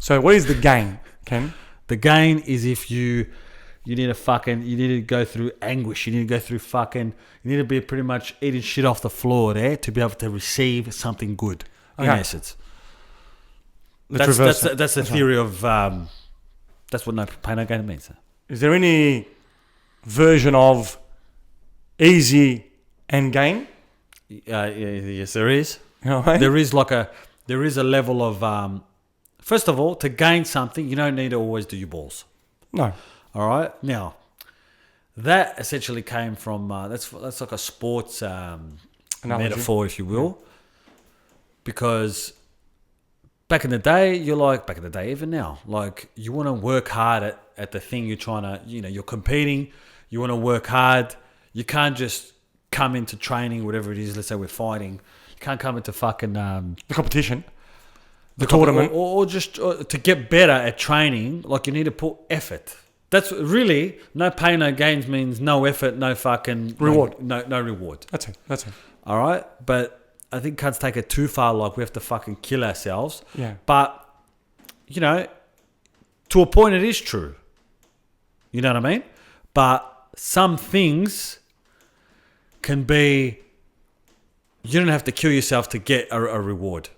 So what is the gain, Ken? The gain is if you need to go through anguish. You need to go through you need to be pretty much eating shit off the floor there to be able to receive something good, in essence. That's the theory of, that's what no pain, no gain means. Is there any version of easy and gain? Yes, there is. You know what I mean? There is a level of, first of all, to gain something, you don't need to always do your balls. No. All right. Now, that essentially came from that's like a sports metaphor, if you will, because back in the day, even now, like you want to work hard at the thing you're trying to, you're competing. You want to work hard. You can't just come into training, whatever it is. Let's say we're fighting. You can't come into fucking the competition, the tournament, or just to get better at training. Like you need to put effort. That's really no pain, no gains means no effort, no fucking reward. No reward. That's it. All right, but I think cunts take it too far. Like we have to fucking kill ourselves. Yeah. But to a point, it is true. You know what I mean? But some things can be. You don't have to kill yourself to get a reward.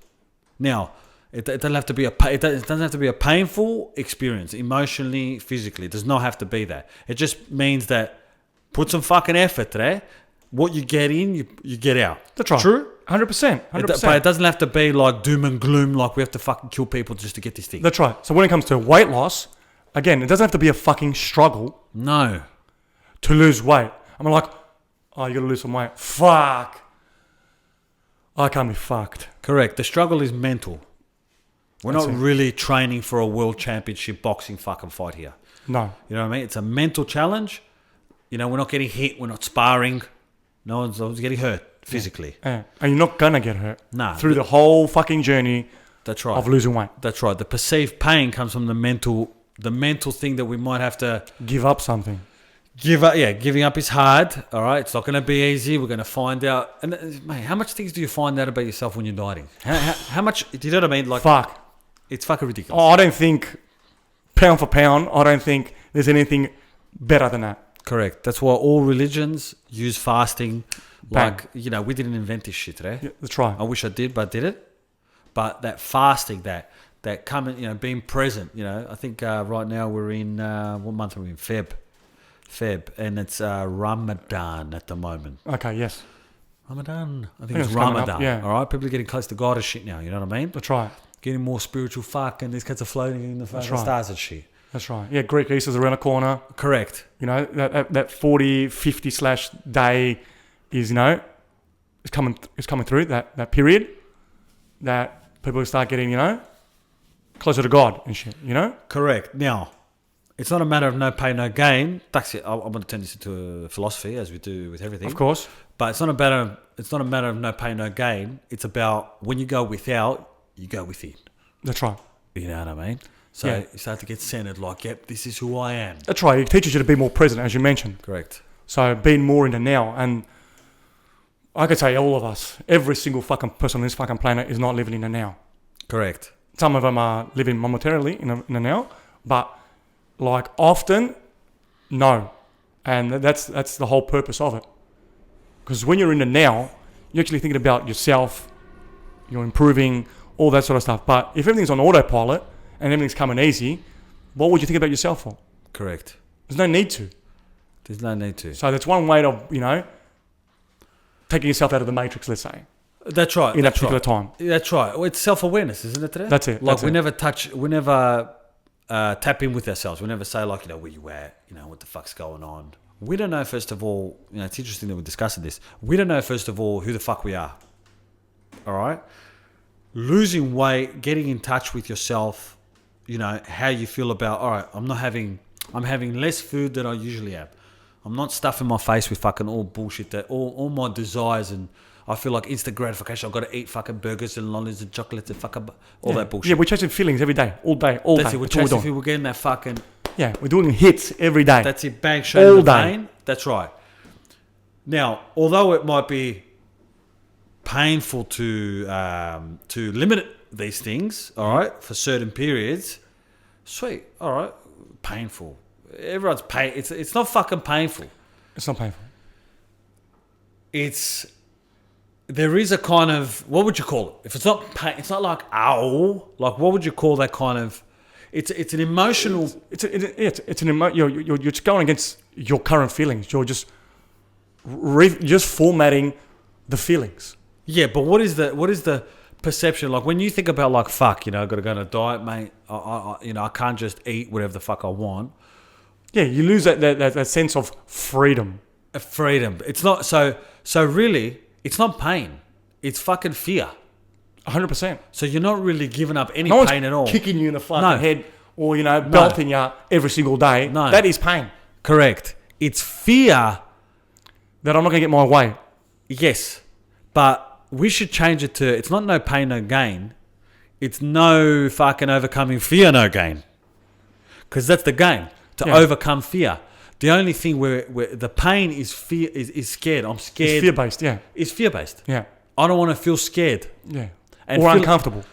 Now. It doesn't have to be it doesn't have to be a painful experience, emotionally, physically. It does not have to be that. It just means that put some fucking effort there. What you get in, you get out. That's right. True? 100%. But it doesn't have to be like doom and gloom, like we have to fucking kill people just to get this thing. That's right. So when it comes to weight loss, again, it doesn't have to be a fucking struggle. No. To lose weight. I'm like, oh, you got to lose some weight. Fuck. I can't be fucked. Correct. The struggle is mental. We're not really training for a world championship boxing fucking fight here. No. You know what I mean? It's a mental challenge. We're not getting hit. We're not sparring. No one's getting hurt physically. Yeah. And you're not going to get hurt. Nah. Through the whole fucking journey of losing weight. That's right. The perceived pain comes from the mental thing that we might have to... Give up something. Giving up is hard. All right, it's not going to be easy. We're going to find out. And mate, how much things do you find out about yourself when you're dieting? How much? Do you know what I mean? Like, fuck, it's fucking ridiculous. Oh, I don't think pound for pound. I don't think there's anything better than that. Correct. That's why all religions use fasting. Bang. Like we didn't invent this shit today. Yeah, that's right. I wish I did, but I did it. But that fasting, that coming, being present. I think right now we're in what month are we in? Feb, and it's Ramadan at the moment. Okay, yes. Ramadan. I think it's Ramadan. Up, yeah. All right, people are getting close to God and shit now. You know what I mean? That's right. Getting more spiritual fuck, and these kids are floating in the stars and shit. That's right. Yeah, Greek Easter's around the corner. Correct. That 40, 50 / day is is coming through that period that people start getting closer to God and shit. Correct. Now. It's not a matter of no pain, no gain. That's it. I'm going to turn this into a philosophy, as we do with everything. Of course. But it's not a matter of no pain, no gain. It's about when you go without, you go within. That's right. You know what I mean? So you start to get centered, like, yep, this is who I am. That's right. It teaches you to be more present, as you mentioned. Correct. So being more in the now. And I could say all of us, every single fucking person on this fucking planet is not living in the now. Correct. Some of them are living momentarily in the now, but... Like often, no. And that's the whole purpose of it. Because when you're in the now, you're actually thinking about yourself, you're improving, all that sort of stuff. But if everything's on autopilot and everything's coming easy, what would you think about yourself for? Correct. There's no need to. There's no need to. So that's one way of, taking yourself out of the matrix, let's say. That's right. In that particular time. That's right. Well, it's self-awareness, isn't it, today? That's it. Like we never tap in with ourselves. We never say like, where you at? What the fuck's going on? We don't know, first of all, it's interesting that we're discussing this. We don't know, first of all, who the fuck we are. All right? Losing weight, getting in touch with yourself, how you feel about, all right, I'm having less food than I usually have. I'm not stuffing my face with fucking all bullshit that all my desires, and I feel like instant gratification. I've got to eat fucking burgers and lollies and chocolates and fucking all that bullshit. Yeah, we're chasing feelings every day, all day. That's it. We're chasing people, getting that fucking... Yeah, we're doing hits every day. That's it. Bang, straight in the vein. That's right. Now, although it might be painful to limit these things, all right, for certain periods, sweet, all right, painful. Everyone's pain. It's not fucking painful. It's not painful. There is a kind of, what would you call it? If it's not pain, it's not like ow. Like, what would you call that kind of? It's an emotional. It's an you're just going against your current feelings. You're just just formatting the feelings. Yeah, but what is the perception? Like when you think about like fuck, you know, I've got to go on a diet, mate. I can't just eat whatever the fuck I want. Yeah, you lose that sense of freedom. Freedom. It's not so really. It's not pain. It's fucking fear. 100%. So you're not really giving up any no pain at all. Kicking you in the fucking head or, belting you every single day. No. That is pain. Correct. It's fear. That I'm not going to get my way. Yes. But we should change it to, it's not no pain, no gain. It's no fucking overcoming fear, no gain. Because that's the game. To overcome fear. The only thing where the pain is fear is scared. I'm scared. It's fear-based, yeah. It's fear-based. Yeah. I don't want to feel scared. Yeah. And or uncomfortable.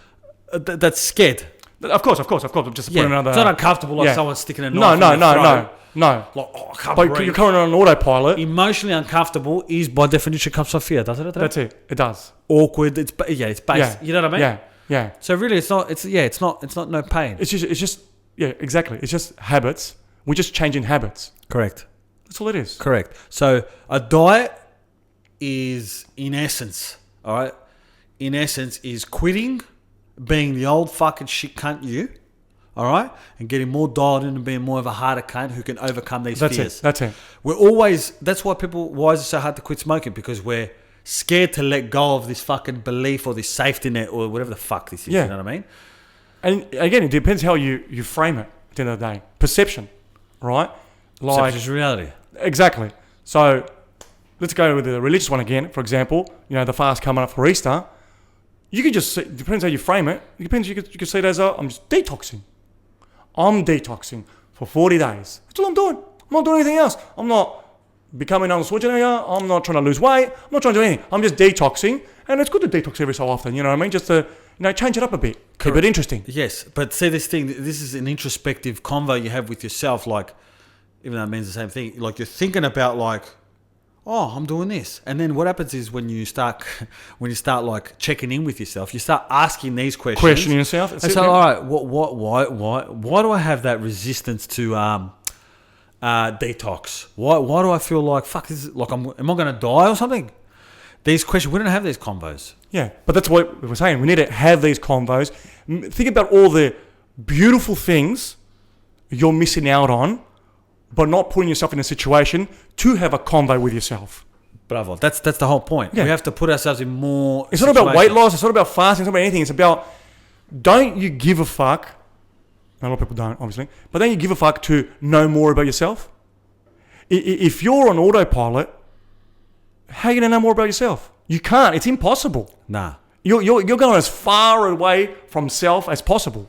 That's scared. Of course. Just put another... It's not uncomfortable like someone sticking a knife in your throat. No. Like, I can't but breathe. you're currently on autopilot. Emotionally uncomfortable is by definition comes from fear, doesn't it? That's it. It does. Awkward. It's based. Yeah. You know what I mean? Yeah. So really, it's not no pain. It's just exactly. It's just habits. We're just changing habits. Correct. That's all it is. Correct. So a diet is, in essence, all right, is quitting being the old fucking shit cunt you, all right, and getting more dialed in and being more of a harder cunt who can overcome these fears. That's it. That's why is it so hard to quit smoking? Because we're scared to let go of this fucking belief or this safety net or whatever the fuck this is. Yeah. You know what I mean? And again, it depends how you frame it at the end of the day. Perception, right? Perception is reality. Exactly. So let's go with the religious one again. For example, the fast coming up for Easter. You could just see, depends how you frame it. It depends. You could see it as I'm just detoxing. I'm detoxing for 40 days. That's all I'm doing. I'm not doing anything else. I'm not becoming Arnold Schwarzenegger. I'm not trying to lose weight. I'm not trying to do anything. I'm just detoxing, and it's good to detox every so often. You know what I mean? Just to change it up a bit. Keep it interesting. Yes, but see this is an introspective convo you have with yourself. Like, even though it means the same thing. Like you're thinking about like, oh, I'm doing this, and then what happens is when you start like checking in with yourself, you start asking these questions. Questioning yourself. And so, all right, why do I have that resistance to detox? Why do I feel like fuck? This is like am I going to die or something? These questions, we don't have these convos. Yeah, but that's what we're saying. We need to have these convos. Think about all the beautiful things you're missing out on, but not putting yourself in a situation to have a convo with yourself. Bravo. That's the whole point. Yeah. We have to put ourselves in more. It's not about weight loss. It's not about fasting. It's not about anything. It's about, don't you give a fuck? A lot of people don't, obviously. But don't you give a fuck to know more about yourself? If you're on autopilot, how are you going to know more about yourself? You can't. It's impossible. Nah. You're going as far away from self as possible.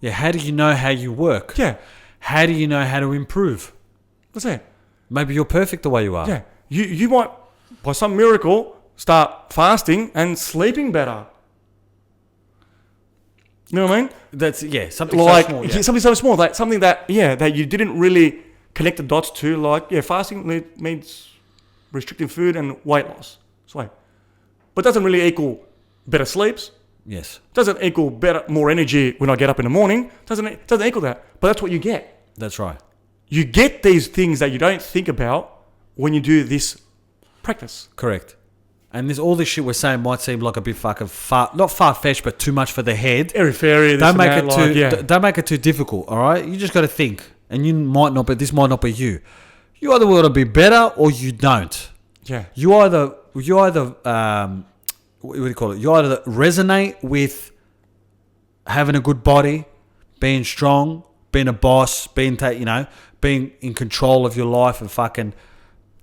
Yeah. How do you know how you work? Yeah. How do you know how to improve? That's it. Maybe you're perfect the way you are. Yeah. You might, by some miracle, start fasting and sleeping better. You know what I mean? That's something like, so small. Yeah. Something so small, like something that you didn't really connect the dots to. Like fasting means restricting food and weight loss. But it doesn't really equal better sleeps. Yes. Doesn't equal more energy when I get up in the morning. Doesn't equal that. But that's what you get. That's right. You get these things that you don't think about when you do this practice. Correct. And all this shit we're saying might seem like a bit fucking not far-fetched, but too much for the head. Airy-fairy. Don't make it too difficult, all right? You just got to think. And this might not be you. You either want to be better or you don't. Yeah. You either what do you call it? You either resonate with having a good body, being strong, being a boss, being in control of your life and fucking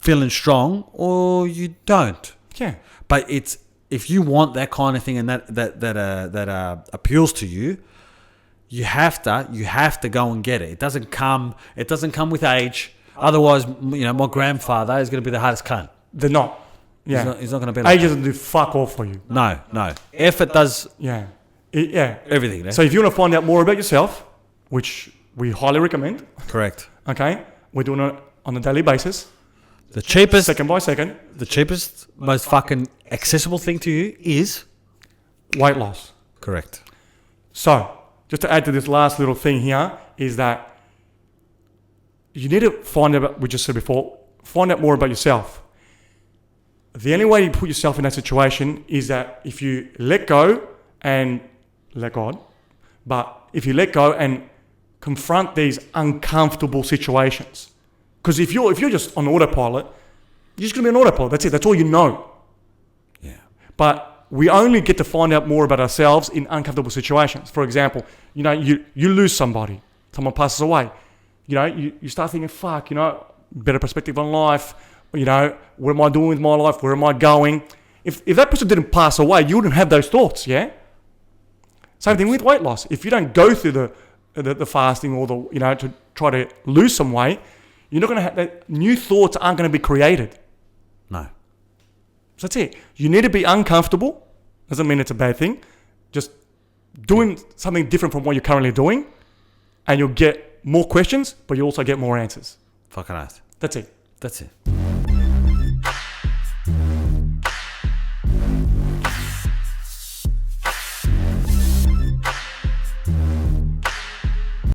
feeling strong, or you don't. Yeah. But if you want that kind of thing and that appeals to you, you have to go and get it. It doesn't come with age. Otherwise, my grandfather is going to be the hardest cunt. They're not. Yeah. He's not going to be like age doesn't do fuck all for you. No. Effort does. Yeah. Yeah. Everything. So if you want to find out more about yourself, which we highly recommend, Correct. okay, we're doing it on a daily basis, The cheapest, second by second, most fucking accessible thing to you is weight loss. correct. So, just to add to this last little thing here, is that you need to find out, we just said before, find out more about yourself. The only way you put yourself in that situation is that if you let go and let God, but if you let go and confront these uncomfortable situations. Because if you're just on autopilot, you're just going to be on autopilot. That's it. That's all you know. Yeah. But we only get to find out more about ourselves in uncomfortable situations. For example, you lose somebody. Someone passes away. You start thinking, fuck, better perspective on life. What am I doing with my life? Where am I going? If that person didn't pass away, you wouldn't have those thoughts, yeah? Same thing with weight loss. If you don't go through the fasting or to try to lose some weight, you're not going to have that. New thoughts aren't going to be created. No. So that's it. You need to be uncomfortable. Doesn't mean it's a bad thing. Just doing something different from what you're currently doing, and you'll get more questions, but you also get more answers. Fucking nice. That's it. That's it.